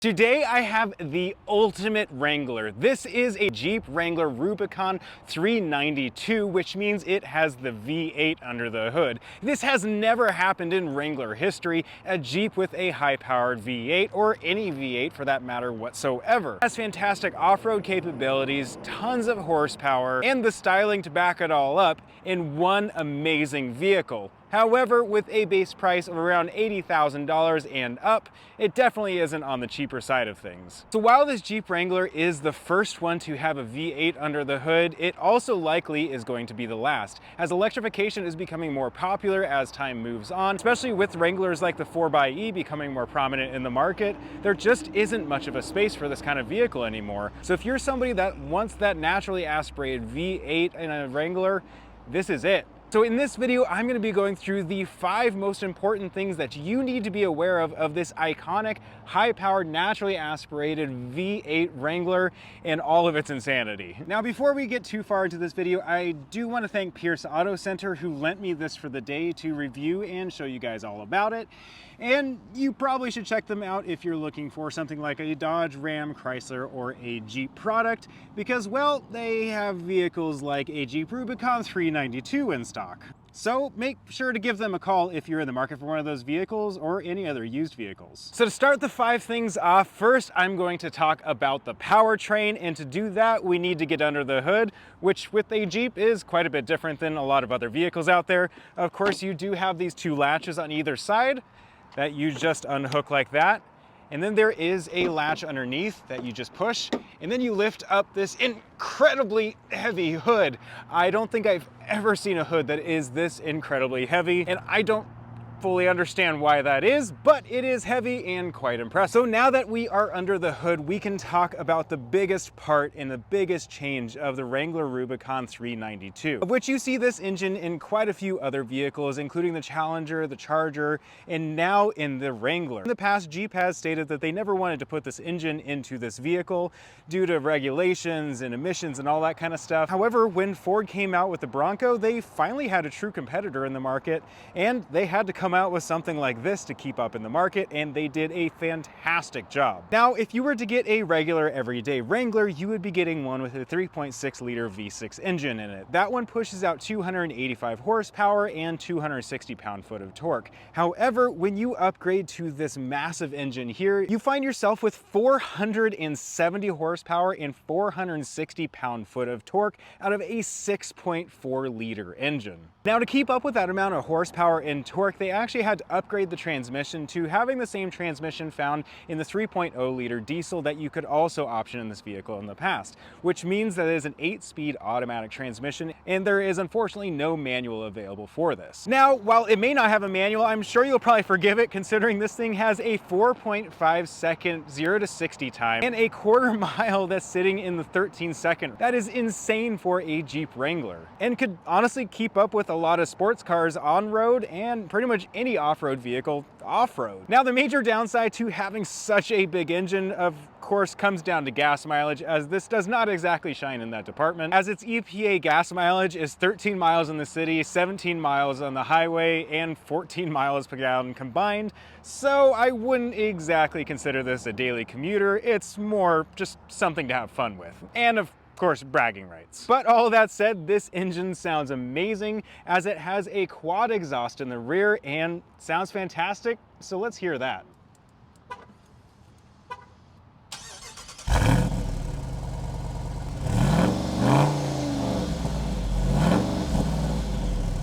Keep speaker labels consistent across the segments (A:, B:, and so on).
A: Today I have the ultimate Wrangler. This is a Jeep Wrangler Rubicon 392, which means it has the V8 under the hood. This has never happened in Wrangler history, a Jeep with a high-powered V8, or any V8 for that matter whatsoever. It has fantastic off-road capabilities, tons of horsepower, and the styling to back it all up in one amazing vehicle. However, with a base price of around $80,000 and up, it definitely isn't on the cheaper side of things. So while this Jeep Wrangler is the first one to have a V8 under the hood, it also likely is going to be the last, as electrification is becoming more popular as time moves on, especially with Wranglers like the 4xe becoming more prominent in the market. There just isn't much of a space for this kind of vehicle anymore. So if you're somebody that wants that naturally aspirated V8 in a Wrangler, this is it. So in this video, I'm going to be going through the 5 most important things that you need to be aware of this iconic, high-powered, naturally aspirated V8 Wrangler and all of its insanity. Now, before we get too far into this video, I do want to thank Pierce Auto Center, who lent me this for the day to review and show you guys all about it. And you probably should check them out if you're looking for something like a Dodge, Ram, Chrysler, or a Jeep product, because, well, they have vehicles like a Jeep Rubicon 392 in stock. So make sure to give them a call if you're in the market for one of those vehicles or any other used vehicles. So to start the 5 things off, first I'm going to talk about the powertrain, and to do that we need to get under the hood, which with a Jeep is quite a bit different than a lot of other vehicles out there. Of course, you do have these 2 latches on either side that you just unhook like that. And then there is a latch underneath that you just push, and then you lift up this incredibly heavy hood. I don't think I've ever seen a hood that is this incredibly heavy, and I don't fully understand why that is, but it is heavy and quite impressive. So now that we are under the hood, we can talk about the biggest part and the biggest change of the Wrangler Rubicon 392, of which you see this engine in quite a few other vehicles, including the Challenger, the Charger, and now in the Wrangler. In the past, Jeep has stated that they never wanted to put this engine into this vehicle due to regulations and emissions and all that kind of stuff. However, when Ford came out with the Bronco, they finally had a true competitor in the market, and they had to come out with something like this to keep up in the market, and they did a fantastic job. Now, if you were to get a regular everyday Wrangler, you would be getting one with a 3.6 liter V6 engine in it. That one pushes out 285 horsepower and 260 pound-foot of torque. However, when you upgrade to this massive engine here, you find yourself with 470 horsepower and 460 pound-foot of torque out of a 6.4 liter engine. Now, to keep up with that amount of horsepower and torque, they actually had to upgrade the transmission to having the same transmission found in the 3.0 liter diesel that you could also option in this vehicle in the past, which means that it is an 8-speed automatic transmission, and there is unfortunately no manual available for this. Now, while it may not have a manual, I'm sure you'll probably forgive it, considering this thing has a 4.5 second 0 to 60 time and a quarter mile that's sitting in the 13 second. That is insane for a Jeep Wrangler, and could honestly keep up with a lot of sports cars on road and pretty much any off-road vehicle off-road. Now, the major downside to having such a big engine, of course, comes down to gas mileage, as this does not exactly shine in that department, as its EPA gas mileage is 13 miles in the city, 17 miles on the highway, and 14 miles per gallon combined. So I wouldn't exactly consider this a daily commuter. It's more just something to have fun with, and of course, bragging rights. But all that said, this engine sounds amazing, as it has a quad exhaust in the rear and sounds fantastic, so let's hear that.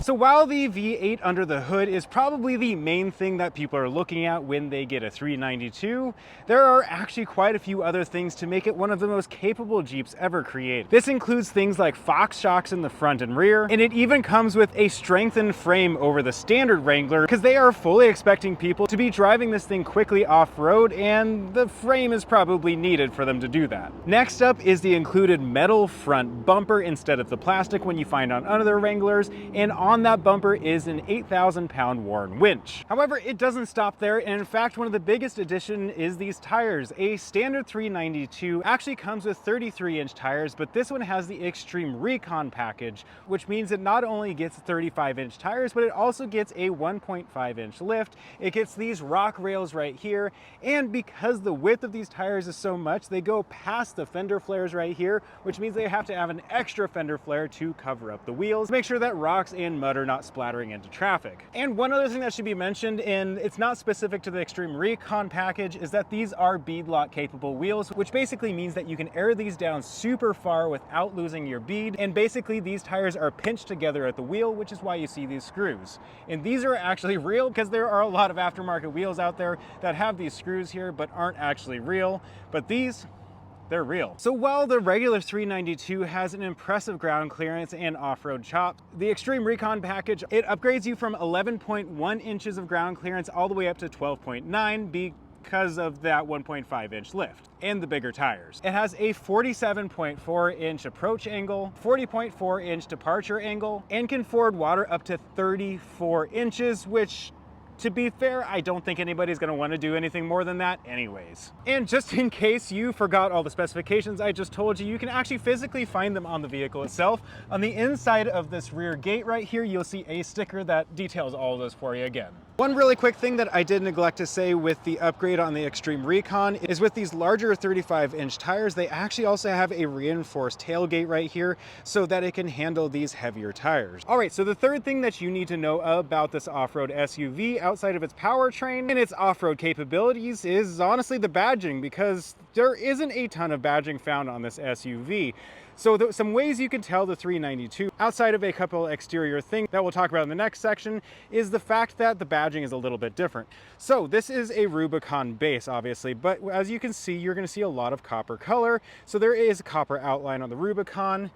A: So while the V8 under the hood is probably the main thing that people are looking at when they get a 392, there are actually quite a few other things to make it one of the most capable Jeeps ever created. This includes things like Fox shocks in the front and rear, and it even comes with a strengthened frame over the standard Wrangler, because they are fully expecting people to be driving this thing quickly off-road, and the frame is probably needed for them to do that. Next up is the included metal front bumper instead of the plastic one you find on other Wranglers, and on on that bumper is an 8,000-pound Warren winch. However, it doesn't stop there, and in fact, one of the biggest additions is these tires. A standard 392 actually comes with 33-inch tires, but this one has the Extreme Recon package, which means it not only gets 35-inch tires, but it also gets a 1.5-inch lift. It gets these rock rails right here, and because the width of these tires is so much, they go past the fender flares right here, which means they have to have an extra fender flare to cover up the wheels, make sure that rocks and mud are not splattering into traffic. And one other thing that should be mentioned, and it's not specific to the Extreme Recon package, is that these are beadlock capable wheels, which basically means that you can air these down super far without losing your bead. And basically these tires are pinched together at the wheel, which is why you see these screws. And these are actually real because there are a lot of aftermarket wheels out there that have these screws here but aren't actually real. But these, they're real. So while the regular 392 has an impressive ground clearance and off-road chop, the Extreme Recon package, it upgrades you from 11.1 inches of ground clearance all the way up to 12.9 because of that 1.5-inch lift and the bigger tires. It has a 47.4-inch approach angle, 40.4-inch departure angle, and can ford water up to 34 inches, which, to be fair, I don't think anybody's gonna wanna do anything more than that anyways. And just in case you forgot all the specifications I just told you, you can actually physically find them on the vehicle itself. On the inside of this rear gate right here, you'll see a sticker that details all of those for you again. One really quick thing that I did neglect to say with the upgrade on the Extreme Recon is with these larger 35-inch tires, they actually also have a reinforced tailgate right here so that it can handle these heavier tires. All right, so the third thing that you need to know about this off-road SUV outside of its powertrain and its off-road capabilities is honestly the badging, because there isn't a ton of badging found on this SUV. So some ways you can tell the 392, outside of a couple exterior things that we'll talk about in the next section, is the fact that the badging is a little bit different. So this is a Rubicon base, obviously, but as you can see, you're gonna see a lot of copper color. So there is a copper outline on the Rubicon.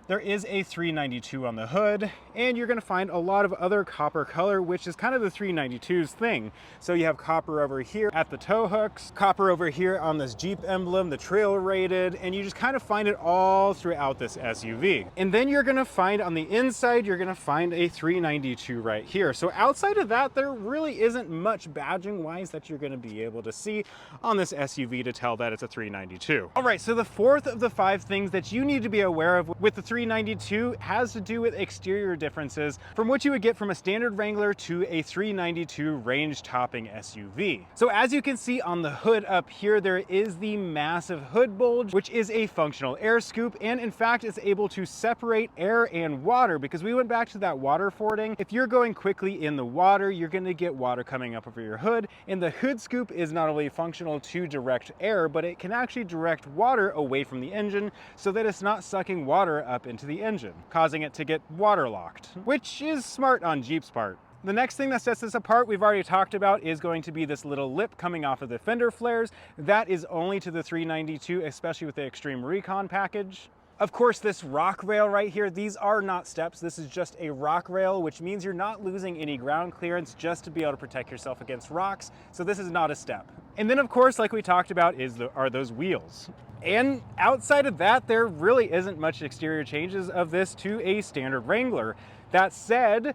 A: There is a 392 on the hood, and you're gonna find a lot of other copper color, which is kind of the 392's thing. So you have copper over here at the tow hooks, copper over here on this Jeep emblem, the trail rated, and you just kind of find it all throughout this SUV. And then you're gonna find on the inside, you're gonna find a 392 right here. So outside of that, there really isn't much badging wise that you're gonna be able to see on this SUV to tell that it's a 392. All right, so the fourth of the 5 things that you need to be aware of with the 392 has to do with exterior differences from what you would get from a standard Wrangler to a 392 range topping SUV. So as you can see on the hood up here, there is the massive hood bulge, which is a functional air scoop, and in fact is able to separate air and water, because we went back to that water fording. If you're going quickly in the water, you're going to get water coming up over your hood, and the hood scoop is not only functional to direct air, but it can actually direct water away from the engine so that it's not sucking water up into the engine, causing it to get waterlocked, which is smart on Jeep's part. The next thing that sets this apart, we've already talked about, is going to be this little lip coming off of the fender flares. That is only to the 392, especially with the Extreme Recon package. Of course, this rock rail right here, these are not steps. This is just a rock rail, which means you're not losing any ground clearance just to be able to protect yourself against rocks. So this is not a step. And then of course, like we talked about, are those wheels. And outside of that, there really isn't much exterior changes of this to a standard Wrangler. That said,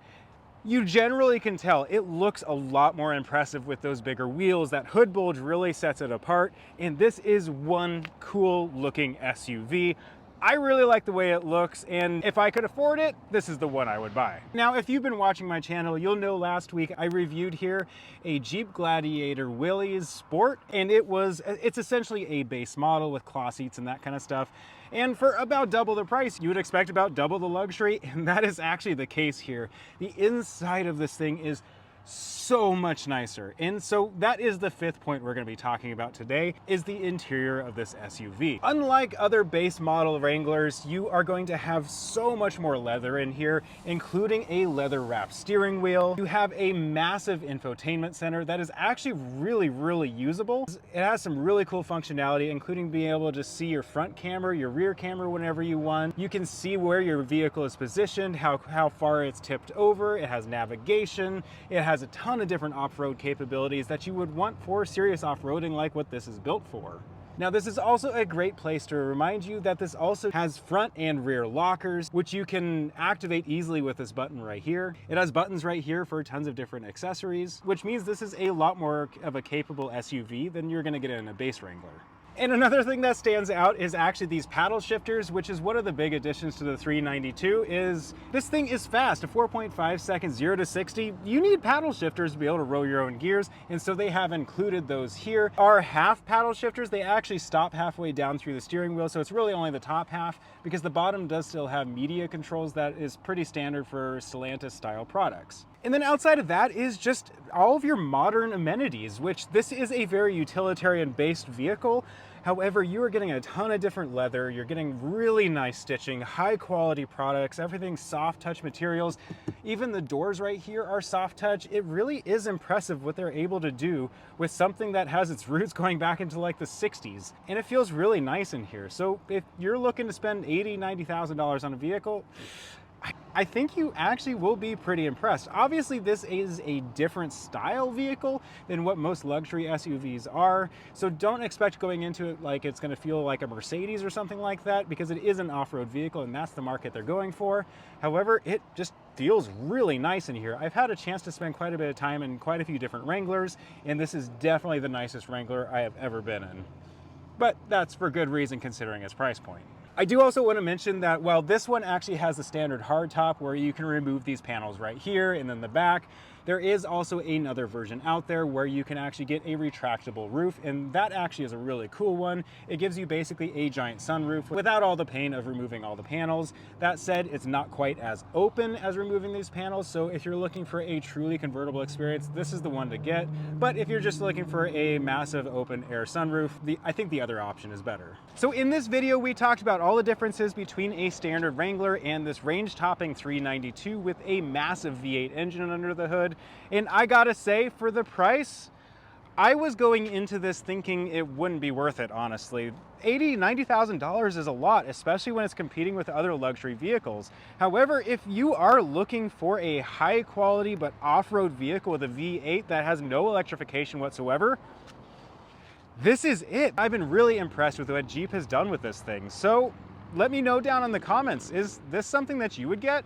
A: you generally can tell it looks a lot more impressive with those bigger wheels. That hood bulge really sets it apart. And this is one cool looking SUV. I really like the way it looks, and if I could afford it, this is the one I would buy. Now, if you've been watching my channel, you'll know last week I reviewed here a Jeep Gladiator Willys Sport, and it's essentially a base model with cloth seats and that kind of stuff. And for about double the price, you would expect about double the luxury, and that is actually the case here. The inside of this thing is so much nicer. And so that is the 5th point we're going to be talking about today, is the interior of this SUV. Unlike other base model Wranglers, you are going to have so much more leather in here, including a leather wrapped steering wheel. You have a massive infotainment center that is actually really usable. It has some really cool functionality, including being able to see your front camera, your rear camera whenever you want. You can see where your vehicle is positioned, how far it's tipped over. It has navigation. It has a ton of different off-road capabilities that you would want for serious off-roading like what this is built for. Now, this is also a great place to remind you that this also has front and rear lockers, which you can activate easily with this button right here. It has buttons right here for tons of different accessories, which means this is a lot more of a capable SUV than you're gonna get in a base Wrangler. And another thing that stands out is actually these paddle shifters, which is one of the big additions to the 392. Is this thing is fast, a 4.5 seconds 0 to 60. You need paddle shifters to be able to roll your own gears, and so they have included those here. Our half paddle shifters, they actually stop halfway down through the steering wheel, so it's really only the top half, because the bottom does still have media controls that is pretty standard for Stellantis style products. And then outside of that is just all of your modern amenities, which this is a very utilitarian-based vehicle. However, you are getting a ton of different leather, you're getting really nice stitching, high quality products, everything's soft touch materials. Even the doors right here are soft touch. It really is impressive what they're able to do with something that has its roots going back into like the 60s. And it feels really nice in here. So if you're looking to spend $80,000, $90,000 on a vehicle, I think you actually will be pretty impressed. Obviously, this is a different style vehicle than what most luxury SUVs are, so don't expect going into it like it's going to feel like a Mercedes or something like that, because it is an off-road vehicle and that's the market they're going for. However, it just feels really nice in here. I've had a chance to spend quite a bit of time in quite a few different Wranglers, and this is definitely the nicest Wrangler I have ever been in. But that's for good reason considering its price point. I do also want to mention that while this one actually has the standard hardtop where you can remove these panels right here and then the back, there is also another version out there where you can actually get a retractable roof, and that actually is a really cool one. It gives you basically a giant sunroof without all the pain of removing all the panels. That said, it's not quite as open as removing these panels, so if you're looking for a truly convertible experience, this is the one to get. But if you're just looking for a massive open air sunroof, I think the other option is better. So in this video, we talked about all the differences between a standard Wrangler and this range-topping 392 with a massive V8 engine under the hood. And I gotta say, for the price, I was going into this thinking it wouldn't be worth it, honestly. $80,000, $90,000 is a lot, especially when it's competing with other luxury vehicles. However, if you are looking for a high quality but off-road vehicle with a V8 that has no electrification whatsoever, this is it. I've been really impressed with what Jeep has done with this thing. So let me know down in the comments, is this something that you would get?